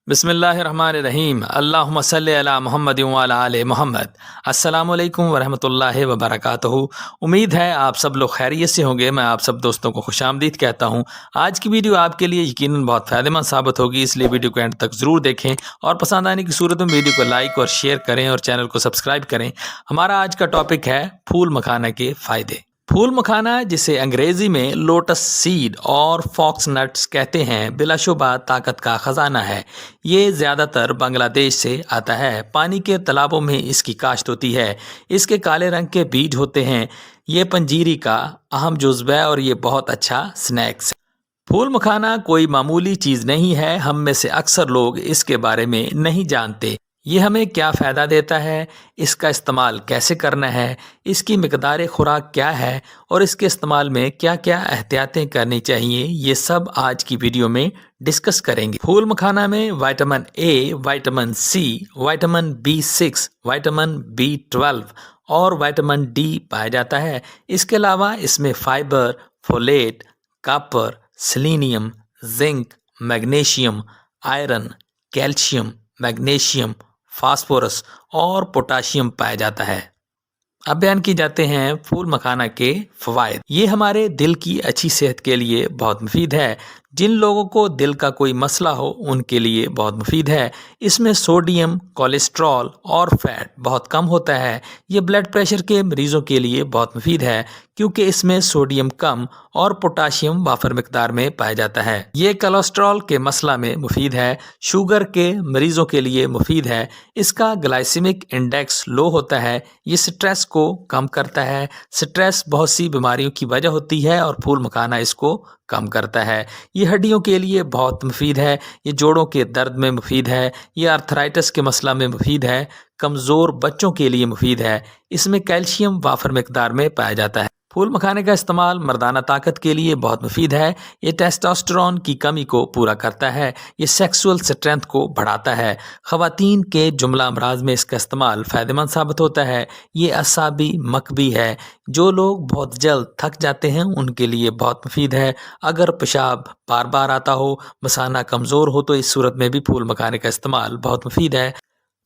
बिस्मिल्लाहिर्रहमानिर्रहीम। अल्लाहुम्मा सल्लि अला मुहम्मद व अला आले मोहम्मद। अस्सलामु अलैकुम वरहमतुल्लाहि वबरकातुहू। उम्मीद है आप सब लोग खैरियत से होंगे। मैं आप सब दोस्तों को खुशामदीद कहता हूँ। आज की वीडियो आपके लिए यकीनन बहुत फ़ायदेमंद साबित होगी, इसलिए वीडियो को एंड तक ज़रूर देखें और पसंद आने की सूरत में वीडियो को लाइक और शेयर करें और चैनल को सब्सक्राइब करें। हमारा आज का टॉपिक है फूल मखाना के फ़ायदे। फूल मखाना, जिसे अंग्रेजी में लोटस सीड और फॉक्स नट्स कहते हैं, बिलाशुबा ताकत का खजाना है। ये ज़्यादातर बांग्लादेश से आता है। पानी के तालाबों में इसकी काश्त होती है। इसके काले रंग के बीज होते हैं। ये पंजीरी का अहम जुज़्व है और ये बहुत अच्छा स्नैक्स है। फूल मखाना कोई मामूली चीज़ नहीं है। हम में से अक्सर लोग इसके बारे में नहीं जानते। ये हमें क्या फ़ायदा देता है, इसका इस्तेमाल कैसे करना है, इसकी मिकदार खुराक क्या है और इसके इस्तेमाल में क्या क्या एहतियातें करनी चाहिए, ये सब आज की वीडियो में डिस्कस करेंगे। फूल मखाना में vitamin A, vitamin C, vitamin B6, vitamin B12 और विटामिन डी पाया जाता है। इसके अलावा इसमें fibre, folate, copper, selenium, zinc, magnesium, iron, calcium, magnesium, phosphorus और पोटाशियम पाया जाता है। अब बयान की जाते हैं फूल मखाना के फ़वाइद। ये हमारे दिल की अच्छी सेहत के लिए बहुत मुफीद है। जिन लोगों को दिल का कोई मसला हो उनके लिए बहुत मुफीद है। इसमें सोडियम, कोलेस्ट्रॉल और फैट बहुत कम होता है। ये ब्लड प्रेशर के मरीज़ों के लिए बहुत मुफीद है क्योंकि इसमें सोडियम कम और पोटाशियम वाफर मिकदार में पाया जाता है। ये कोलेस्ट्रॉल के मसला में मुफीद है। शुगर के मरीज़ों के लिए मुफीद है। इसका ग्लाइसेमिक इंडेक्स लो होता है। ये स्ट्रेस को कम करता है। स्ट्रेस बहुत सी बीमारियों की वजह होती है और फूल मखाना इसको कम करता है। ये हड्डियों के लिए बहुत मुफीद है। ये जोड़ों के दर्द में मुफीद है। ये आर्थराइटिस के मसला में मुफीद है। कमज़ोर बच्चों के लिए मुफीद है। इसमें कैल्शियम वाफर मिकदार में पाया जाता है। फूल मखाने का इस्तेमाल मर्दाना ताकत के लिए बहुत मुफीद है। ये टेस्टोस्टेरोन की कमी को पूरा करता है। ये सेक्सुअल स्ट्रेंथ को बढ़ाता है। ख़वातीन के जुमला अमराज में इसका इस्तेमाल फ़ायदेमंद साबित होता है। ये असाबी मकबी है। जो लोग बहुत जल्द थक जाते हैं उनके लिए बहुत मुफीद है। अगर पेशाब बार बार आता हो, मसाना कमज़ोर हो, तो इस सूरत में भी फूल मखाने का इस्तेमाल बहुत मुफीद है।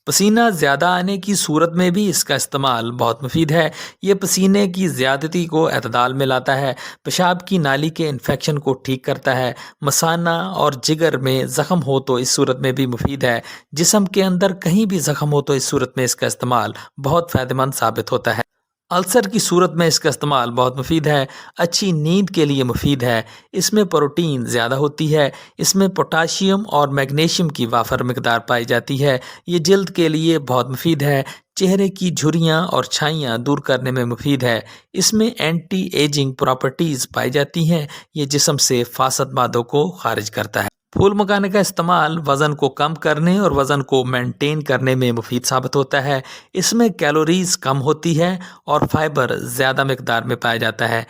पसीना ज़्यादा आने की सूरत में भी इसका इस्तेमाल बहुत मुफीद है। ये पसीने की ज़्यादती को एतदाल में लाता है। पेशाब की नाली के इन्फेक्शन को ठीक करता है। मसाना और जिगर में ज़ख़म हो तो इस सूरत में भी मुफीद है। जिस्म के अंदर कहीं भी ज़ख़म हो तो इस सूरत में इसका इस्तेमाल बहुत फ़ायदेमंद साबित होता है। अल्सर की सूरत में इसका इस्तेमाल बहुत मुफीद है। अच्छी नींद के लिए मुफीद है। इसमें प्रोटीन ज़्यादा होती है। इसमें पोटाशियम और मैग्नीशियम की वाफर मिकदार पाई जाती है। ये जल्द के लिए बहुत मुफीद है। चेहरे की झुर्रियाँ और छाइयाँ दूर करने में मुफीद है। इसमें एंटी एजिंग प्रॉपर्टीज़ पाई जाती हैं। ये जिस्म से फासद मादों को खारिज करता है। फूल मखाने का इस्तेमाल वज़न को कम करने और वज़न को मेंटेन करने में मुफीद साबित होता है। इसमें कैलोरीज़ कम होती है और फाइबर ज़्यादा मिकदार में पाया जाता है।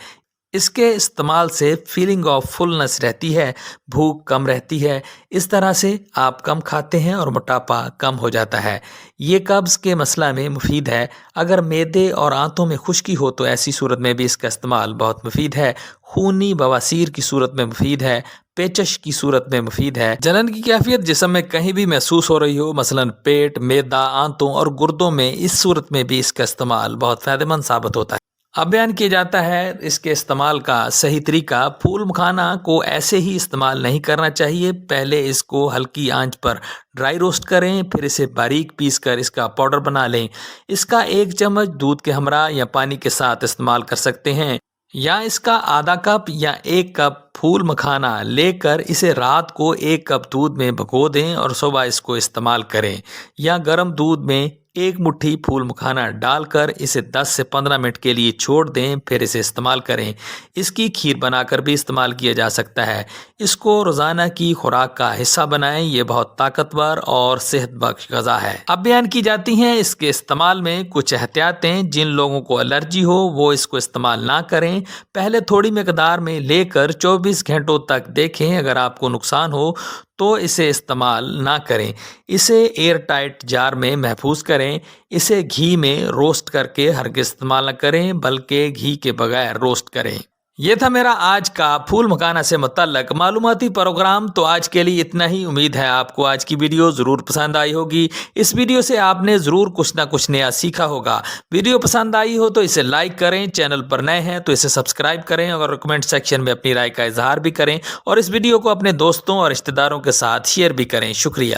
इसके इस्तेमाल से फीलिंग ऑफ फुलनेस रहती है, भूख कम रहती है। इस तरह से आप कम खाते हैं और मोटापा कम हो जाता है। ये कब्ज़ के मसला में मुफीद है। अगर मैदे और आंतों में खुश्की हो तो ऐसी सूरत में भी इसका इस्तेमाल बहुत मुफीद है। खूनी बवासीर की सूरत में मुफीद है। पेचश की सूरत में मुफीद है। जलन की कैफियत जिस्म में कहीं भी महसूस हो रही हो, मसलन पेट, मैदा, आंतों और गुर्दों में, इस सूरत में भी इसका इस्तेमाल बहुत फ़ायदेमंद साबित होता है। अब बयान किया जाता है इसके इस्तेमाल का सही तरीका। फूल मखाना को ऐसे ही इस्तेमाल नहीं करना चाहिए। पहले इसको हल्की आंच पर ड्राई रोस्ट करें, फिर इसे बारीक पीस कर इसका पाउडर बना लें। इसका 1 चम्मच दूध के हमरा या पानी के साथ इस्तेमाल कर सकते हैं, या इसका आधा कप या 1 कप फूल मखाना लेकर इसे रात को 1 कप दूध में भिगो दें और सुबह इसको इस्तेमाल करें। या गर्म दूध में 1 मुट्ठी फूल मखाना डालकर इसे 10 से 15 मिनट के लिए छोड़ दें, फिर इसे इस्तेमाल करें। इसकी खीर बनाकर भी इस्तेमाल किया जा सकता है। इसको रोज़ाना की खुराक का हिस्सा बनाएं। ये बहुत ताकतवर और सेहत बख्श ग़िज़ा है। अब बयान की जाती हैं इसके इस्तेमाल में कुछ एहतियातें। जिन लोगों को एलर्जी हो वो इसको इस्तेमाल ना करें। पहले थोड़ी मिकदार में लेकर 24 घंटों तक देखें। अगर आपको नुकसान हो तो इसे इस्तेमाल ना करें। इसे एयर टाइट जार में महफूज करें। इसे घी में रोस्ट करके हरगिज़ इस्तेमाल न करें, बल्कि घी के बगैर रोस्ट करें। یہ تھا میرا آج کا پھول مکانا سے متعلق معلوماتی پروگرام۔ تو آج کے لیے اتنا ہی۔ امید ہے آپ کو آج کی ویڈیو ضرور پسند آئی ہوگی۔ اس ویڈیو سے آپ نے ضرور کچھ نہ کچھ نیا سیکھا ہوگا۔ ویڈیو پسند آئی ہو تو اسے لائک کریں، چینل پر نئے ہیں تو اسے سبسکرائب کریں اور کمنٹ سیکشن میں اپنی رائے کا اظہار بھی کریں، اور اس ویڈیو کو اپنے دوستوں اور رشتہ داروں کے ساتھ شیئر بھی کریں۔ شکریہ۔